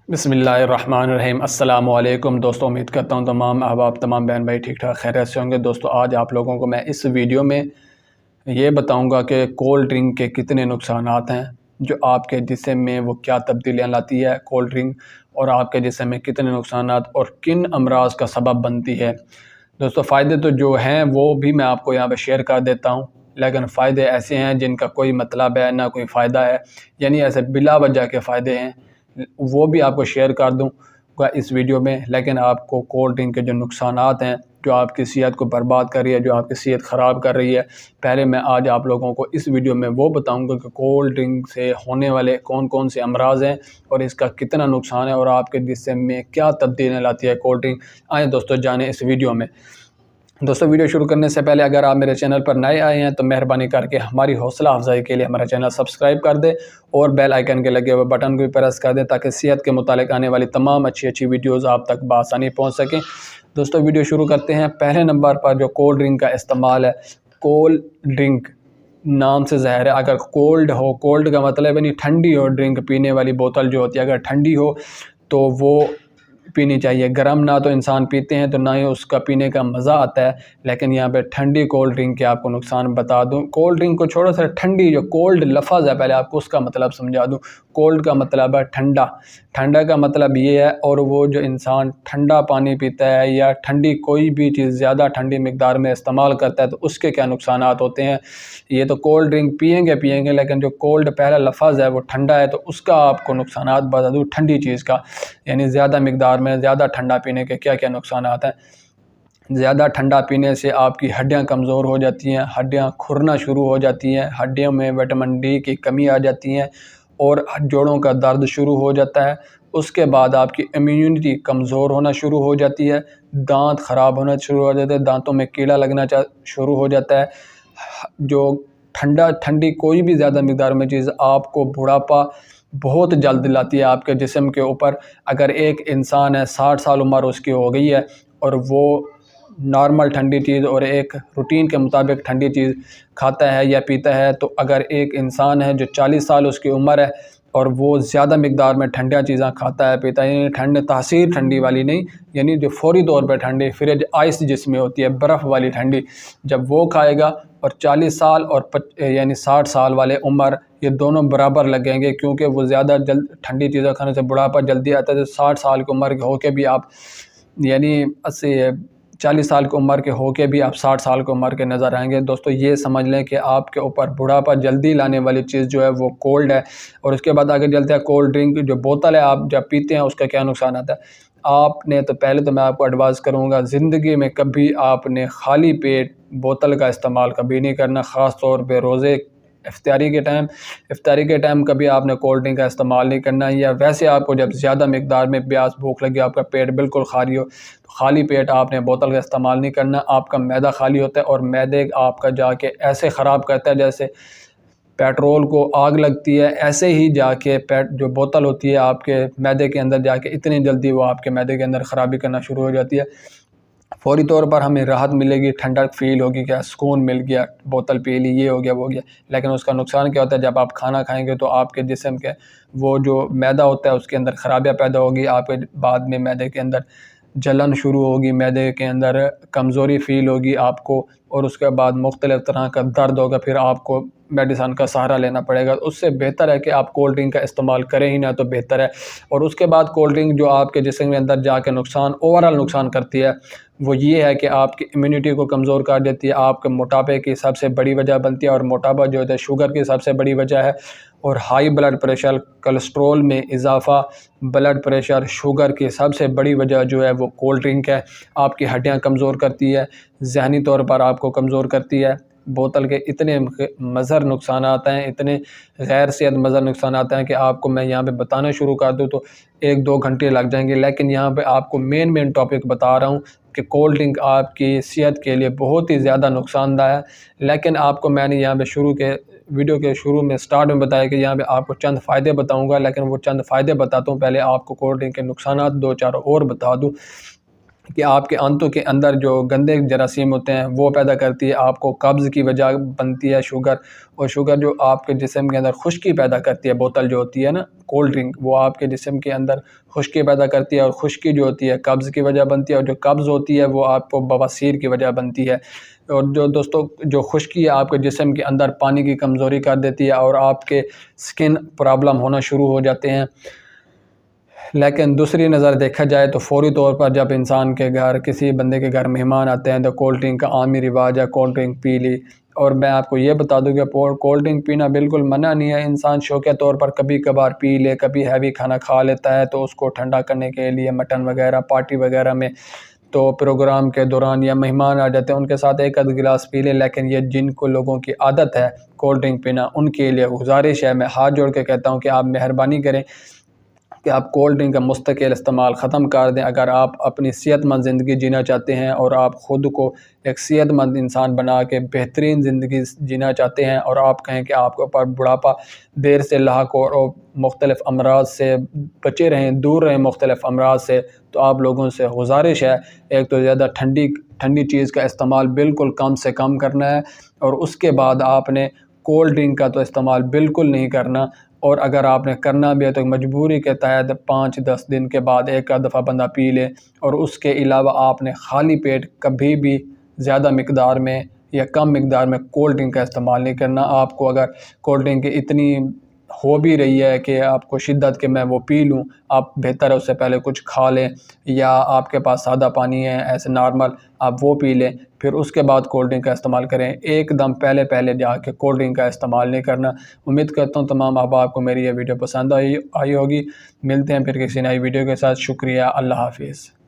بسم اللہ الرحمن الرحیم۔ السلام علیکم دوستوں، امید کرتا ہوں تمام احباب، تمام بہن بھائی ٹھیک ٹھاک خیریت سے ہوں گے۔ دوستوں آج آپ لوگوں کو میں اس ویڈیو میں یہ بتاؤں گا کہ کولڈ ڈرنک کے کتنے نقصانات ہیں، جو آپ کے جسم میں وہ کیا تبدیلیاں لاتی ہے کولڈ ڈرنک، اور آپ کے جسم میں کتنے نقصانات اور کن امراض کا سبب بنتی ہے۔ دوستوں فائدے تو جو ہیں وہ بھی میں آپ کو یہاں پہ شیئر کر دیتا ہوں، لیکن فائدے ایسے ہیں جن کا کوئی مطلب ہے نہ کوئی فائدہ ہے، یعنی ایسے بلا وجہ کے فائدے ہیں، وہ بھی آپ کو شیئر کر دوں گا اس ویڈیو میں۔ لیکن آپ کو کولڈ ڈرنک کے جو نقصانات ہیں، جو آپ کی صحت کو برباد کر رہی ہے، جو آپ کی صحت خراب کر رہی ہے، پہلے میں آج آپ لوگوں کو اس ویڈیو میں وہ بتاؤں گا کہ کولڈ ڈرنک سے ہونے والے کون کون سے امراض ہیں اور اس کا کتنا نقصان ہے، اور آپ کے جسم میں کیا تبدیلیاں لاتی ہے کولڈ ڈرنک۔ آئیں دوستو جانیں اس ویڈیو میں۔ دوستو ویڈیو شروع کرنے سے پہلے اگر آپ میرے چینل پر نئے آئے ہیں تو مہربانی کر کے ہماری حوصلہ افزائی کے لیے ہمارا چینل سبسکرائب کر دیں اور بیل آئیکن کے لگے ہوئے بٹن کو بھی پریس کر دیں تاکہ صحت کے متعلق آنے والی تمام اچھی ویڈیوز آپ تک بآسانی پہنچ سکیں۔ دوستو ویڈیو شروع کرتے ہیں۔ پہلے نمبر پر جو کولڈ ڈرنک کا استعمال ہے، کولڈ ڈرنک نام سے ظاہر ہے، اگر کولڈ ہو، کولڈ کا مطلب ہے نہیں ٹھنڈی ہو، ڈرنک پینے والی بوتل جو ہوتی ہے اگر ٹھنڈی ہو تو وہ پینی چاہیے۔ گرم نہ تو انسان پیتے ہیں تو نہ ہی اس کا پینے کا مزہ آتا ہے، لیکن یہاں پہ ٹھنڈی کولڈ ڈرنک کے آپ کو نقصان بتا دوں۔ کولڈ ڈرنک کو چھوڑو، سر ٹھنڈی جو کولڈ لفظ ہے پہلے آپ کو اس کا مطلب سمجھا دوں۔ کولڈ کا مطلب ہے ٹھنڈا، ٹھنڈا کا مطلب یہ ہے، اور وہ جو انسان ٹھنڈا پانی پیتا ہے یا ٹھنڈی کوئی بھی چیز زیادہ ٹھنڈی مقدار میں استعمال کرتا ہے تو اس کے کیا نقصانات ہوتے ہیں۔ یہ تو کولڈ ڈرنک پییں گے، لیکن جو کولڈ پہلا لفظ ہے وہ ٹھنڈا ہے، تو اس کا آپ کو نقصانات بتا دوں ٹھنڈی چیز کا، یعنی زیادہ مقدار میں زیادہ ٹھنڈا پینے کے کیا کیا نقصانات ہیں۔ زیادہ ٹھنڈا پینے سے آپ کی ہڈیاں کمزور ہو جاتی ہیں، ہڈیاں کھرنا شروع ہو جاتی ہیں، ہڈیوں میں وٹامن ڈی کی کمی آ جاتی ہیں اور جوڑوں کا درد شروع ہو جاتا ہے۔ اس کے بعد آپ کی امیونٹی کمزور ہونا شروع ہو جاتی ہے، دانت خراب ہونا شروع ہو جاتے ہیں، دانتوں میں کیڑا لگنا شروع ہو جاتا ہے۔ جو ٹھنڈی کوئی بھی زیادہ مقدار میں چیز آپ کو بڑھاپا بہت جلد لاتی ہے آپ کے جسم کے اوپر۔ اگر ایک انسان ہے 60 سال عمر اس کی ہو گئی ہے اور وہ نارمل ٹھنڈی چیز اور ایک روٹین کے مطابق ٹھنڈی چیز کھاتا ہے یا پیتا ہے، تو اگر ایک انسان ہے جو 40 سال اس کی عمر ہے اور وہ زیادہ مقدار میں ٹھنڈا چیزیں کھاتا ہے پیتا ہے، یعنی تاثیر ٹھنڈی والی نہیں، یعنی جو فوری طور پہ ٹھنڈی فریج آئس جس میں ہوتی ہے، برف والی ٹھنڈی، جب وہ کھائے گا اور 40 سال اور یعنی 60 سال والے عمر یہ دونوں برابر لگیں گے، کیونکہ وہ زیادہ ٹھنڈی چیزیں کھانے سے بڑھاپا جلدی آتا ہے۔ تو 60 سال کی عمر کے ہو کے بھی آپ یعنی 40 سال کی عمر کے ہو کے بھی آپ 60 سال کی عمر کے نظر آئیں گے۔ دوستو یہ سمجھ لیں کہ آپ کے اوپر بڑھاپا جلدی لانے والی چیز جو ہے وہ کولڈ ہے۔ اور اس کے بعد آگے چلتے ہیں، کولڈ ڈرنک جو بوتل ہے آپ جب پیتے ہیں اس کا کیا نقصان آتا ہے۔ آپ نے تو پہلے تو میں آپ کو ایڈوائز کروں گا، زندگی میں کبھی آپ نے خالی پیٹ بوتل کا استعمال کبھی نہیں کرنا، خاص طور پہ روزے افطاری کے ٹائم کبھی آپ نے کولڈ ڈرنک کا استعمال نہیں کرنا، یا ویسے آپ کو جب زیادہ مقدار میں پیاس بھوک لگی، آپ کا پیٹ بالکل خالی ہو تو خالی پیٹ آپ نے بوتل کا استعمال نہیں کرنا۔ آپ کا معدہ خالی ہوتا ہے اور معدے آپ کا جا کے ایسے خراب کرتا ہے جیسے پیٹرول کو آگ لگتی ہے، ایسے ہی جا کے جو بوتل ہوتی ہے آپ کے معدے کے اندر جا کے اتنی جلدی وہ آپ کے معدے کے اندر خرابی کرنا شروع ہو جاتی ہے۔ فوری طور پر ہمیں راحت ملے گی، ٹھنڈک فیل ہوگی، کیا سکون مل گیا، بوتل پی لی، یہ ہو گیا وہ ہو گیا، لیکن اس کا نقصان کیا ہوتا ہے، جب آپ کھانا کھائیں گے تو آپ کے جسم کے وہ جو معدہ ہوتا ہے اس کے اندر خرابیاں پیدا ہوگی، آپ کے بعد میں معدے کے اندر جلن شروع ہوگی، معدے کے اندر کمزوری فیل ہوگی آپ کو، اور اس کے بعد مختلف طرح کا درد ہوگا، پھر آپ کو میڈیسن کا سہارا لینا پڑے گا۔ اس سے بہتر ہے کہ آپ کولڈ ڈرنک کا استعمال کریں ہی نہ تو بہتر ہے۔ اور اس کے بعد کولڈ ڈرنک جو آپ کے جسم کے اندر جا کے اوورآل نقصان کرتی ہے وہ یہ ہے کہ آپ کی امیونٹی کو کمزور کر دیتی ہے، آپ کے موٹاپے کی سب سے بڑی وجہ بنتی ہے، اور موٹاپا جو ہے شوگر کی سب سے بڑی وجہ ہے، اور ہائی بلڈ پریشر، کولیسٹرول میں اضافہ، بلڈ پریشر، شوگر کی سب سے بڑی وجہ جو ہے وہ کولڈ ڈرنک ہے۔ آپ کی ہڈیاں کمزور کرتی ہے، ذہنی طور پر آپ کو کمزور کرتی ہے۔ بوتل کے اتنے مضر نقصانات ہیں، اتنے غیر صحت مضر نقصانات ہیں کہ آپ کو میں یہاں پہ بتانا شروع کر دوں تو 1-2 گھنٹے لگ جائیں گے، لیکن یہاں پہ آپ کو مین ٹاپک بتا رہا ہوں کہ کولڈ ڈرنک آپ کی صحت کے لیے بہت ہی زیادہ نقصان دہ ہے۔ لیکن آپ کو میں نے یہاں پہ ویڈیو کے شروع میں سٹارٹ میں بتایا کہ یہاں پہ آپ کو چند فائدے بتاؤں گا، لیکن وہ چند فائدے بتاتا ہوں پہلے آپ کو کولڈ ڈرنک کے نقصانات 2-4 اور بتا دوں۔ کہ آپ کے آنتوں کے اندر جو گندے جراثیم ہوتے ہیں وہ پیدا کرتی ہے، آپ کو قبض کی وجہ بنتی ہے شوگر، اور شوگر جو آپ کے جسم کے اندر خشکی پیدا کرتی ہے، بوتل جو ہوتی ہے نا کولڈ ڈرنک، وہ آپ کے جسم کے اندر خشکی پیدا کرتی ہے، اور خشکی جو ہوتی ہے قبض کی وجہ بنتی ہے، اور جو قبض ہوتی ہے وہ آپ کو بواسیر کی وجہ بنتی ہے۔ اور جو دوستوں جو خشکی ہے آپ کے جسم کے اندر پانی کی کمزوری کر دیتی ہے، اور آپ کے سکن پرابلم ہونا شروع ہو جاتے ہیں۔ لیکن دوسری نظر دیکھا جائے تو فوری طور پر جب انسان کے گھر کسی بندے کے گھر مہمان آتے ہیں تو کولڈ ڈرنک کا عامی رواج ہے، کولڈ ڈرنک پی لی۔ اور میں آپ کو یہ بتا دوں کہ کولڈ ڈرنک پینا بالکل منع نہیں ہے، انسان شوقیہ طور پر کبھی کبھار پی لے، کبھی ہیوی کھانا کھا لیتا ہے تو اس کو ٹھنڈا کرنے کے لیے مٹن وغیرہ پارٹی وغیرہ میں تو پروگرام کے دوران یا مہمان آ جاتے ہیں ان کے ساتھ ایک آدھ گلاس پی لے۔ لیکن یہ جن کو لوگوں کی عادت ہے کولڈ ڈرنک پینا، ان کے لیے گزارش ہے، میں ہاتھ جوڑ کے کہتا ہوں کہ آپ مہربانی کریں کہ آپ کولڈ ڈرنک کا مستقل استعمال ختم کر دیں۔ اگر آپ اپنی صحت مند زندگی جینا چاہتے ہیں اور آپ خود کو ایک صحت مند انسان بنا کے بہترین زندگی جینا چاہتے ہیں، اور آپ کہیں کہ آپ کے اوپر بڑھاپا دیر سے لاحق ہو اور مختلف امراض سے بچے رہیں، دور رہیں مختلف امراض سے، تو آپ لوگوں سے گزارش ہے ایک تو زیادہ ٹھنڈی چیز کا استعمال بالکل کم سے کم کرنا ہے، اور اس کے بعد آپ نے کولڈ ڈرنک کا تو استعمال بالکل نہیں کرنا۔ اور اگر آپ نے کرنا بھی ہے تو مجبوری کے تحت 5-10 دن کے بعد ایک آدھ دفعہ بندہ پی لے، اور اس کے علاوہ آپ نے خالی پیٹ کبھی بھی زیادہ مقدار میں یا کم مقدار میں کولڈ ڈرنک کا استعمال نہیں کرنا۔ آپ کو اگر کولڈ ڈرنک کی اتنی ہو بھی رہی ہے کہ آپ کو شدت کہ میں وہ پی لوں، آپ بہتر ہے اس سے پہلے کچھ کھا لیں، یا آپ کے پاس سادہ پانی ہے ایسے نارمل آپ وہ پی لیں، پھر اس کے بعد کولڈ ڈرنک کا استعمال کریں۔ ایک دم پہلے جا کے کولڈ ڈرنک کا استعمال نہیں کرنا۔ امید کرتا ہوں تمام احباب کو میری یہ ویڈیو پسند آئی ہوگی۔ ملتے ہیں پھر کسی نئی ویڈیو کے ساتھ۔ شکریہ، اللہ حافظ۔